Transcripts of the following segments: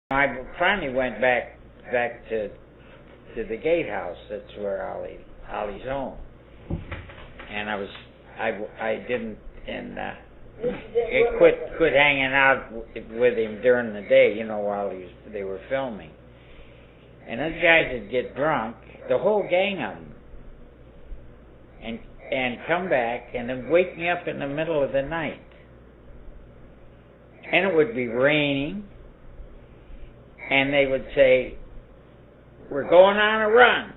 I finally went back to the gatehouse. That's where Ollie's home. And I didn't, and it quit hanging out with him during the day, you know, while they were filming. And those guys would get drunk, the whole gang of them, and come back and then wake me up in the middle of the night. And it would be raining, and they would say, "We're going on a run."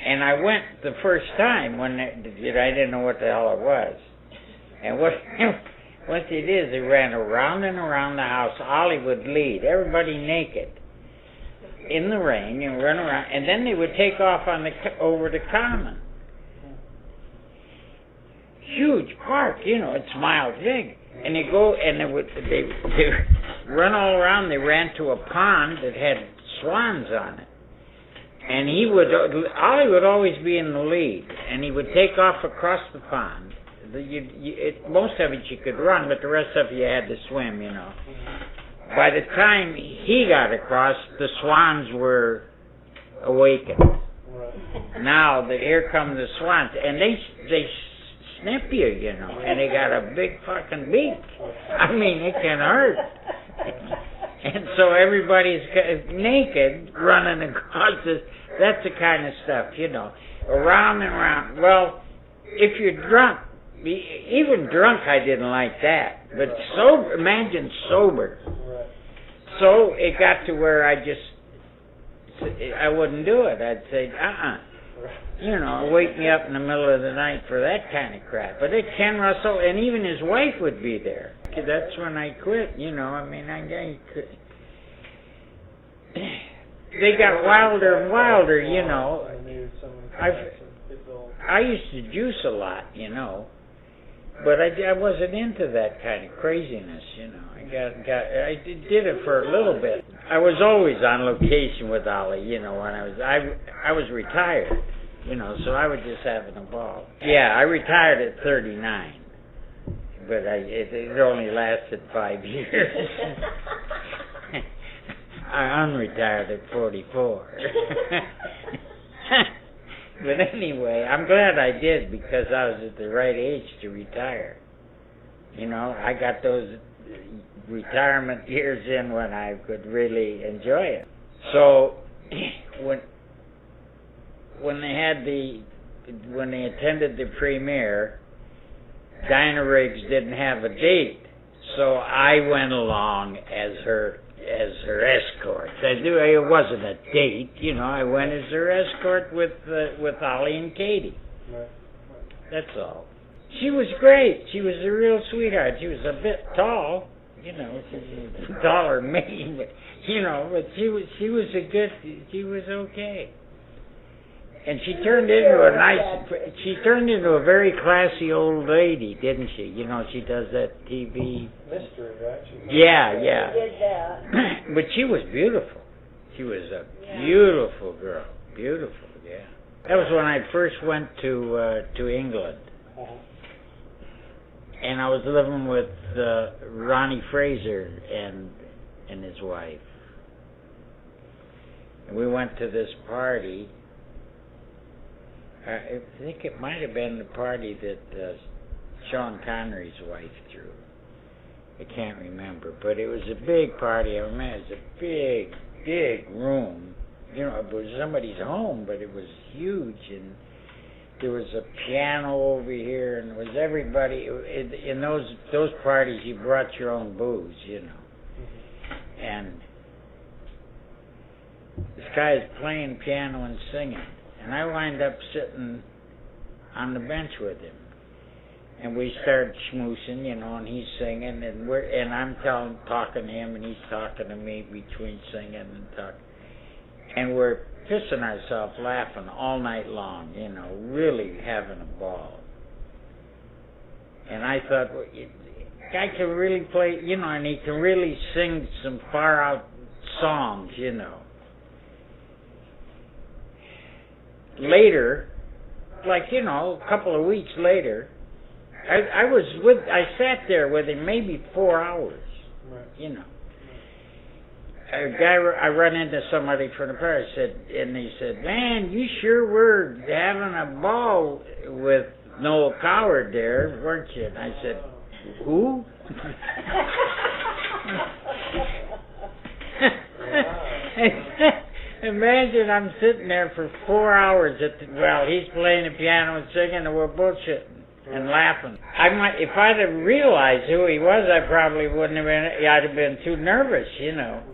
And I went the first time when I didn't know what the hell it was. And what they did is they ran around and around the house. Ollie would lead, everybody naked, in the rain, and run around. And then they would take off over the common. Huge park, you know, it's miles big. And they go, and they run all around. They ran to a pond that had swans on it. And Ollie would always be in the lead, and he would take off across the pond. Most of it you could run, but the rest of it you had to swim, you know. By the time he got across, the swans were awakened. Right. Now, here come the swans, and they snip you, you know, and they got a big fucking beak. I mean, it can hurt. And so everybody's naked running across this. That's the kind of stuff, you know, around and around. Well, if you're drunk, even drunk I didn't like that, but sober, imagine sober. So it got to where I wouldn't do it. I'd say, you know, wake me up in the middle of the night for that kind of crap. But Ken Russell, and even his wife would be there. That's when I quit, you know. I mean, I quit. They got wilder and wilder, you know. I used to juice a lot, you know, but I wasn't into that kind of craziness, you know. I did it for a little bit. I was always on location with Ollie, you know. When I was retired, you know, so I was just having a ball. Yeah, I retired at 39, but it only lasted 5 years. I unretired at 44. But anyway, I'm glad I did, because I was at the right age to retire. You know, I got those retirement years in when I could really enjoy it. So when they attended the premiere, Dinah Riggs didn't have a date, so I went along as her escort. It wasn't a date, you know. I went as her escort with Ollie and Katie. Right. That's all. She was great. She was a real sweetheart. She was a bit tall, you know. She was taller than me, but you know. But she was okay. And she turned into a very classy old lady, didn't she? You know, she does that TV mystery, right? Yeah. She did that. But she was beautiful. She was a beautiful girl. Beautiful, yeah. That was when I first went to England. Uh-huh. And I was living with Ronnie Fraser and his wife. And we went to this party. I think it might have been the party that Sean Connery's wife threw. I can't remember, but it was a big party. I remember it was a big, big room. You know, it was somebody's home, but it was huge, and there was a piano over here, and it was everybody. In those parties, you brought your own booze, you know. And this guy is playing piano and singing. And I wind up sitting on the bench with him, and we started schmoosing, you know, and he's singing, and I'm talking to him, and he's talking to me between singing and talking, and we're pissing ourselves laughing all night long, you know, really having a ball. And I thought, well, guy can really play, you know, and he can really sing some far out songs, you know. Later, like, you know, a couple of weeks later, I sat there with him maybe 4 hours, right. You know. I run into somebody from the park, and he said, "Man, you sure were having a ball with Noel Coward there, weren't you?" And I said, "Who?" Imagine I'm sitting there for 4 hours while he's playing the piano and singing, and we're bullshitting and laughing. If I'd have realized who he was, I probably wouldn't have been. I'd have been too nervous, you know.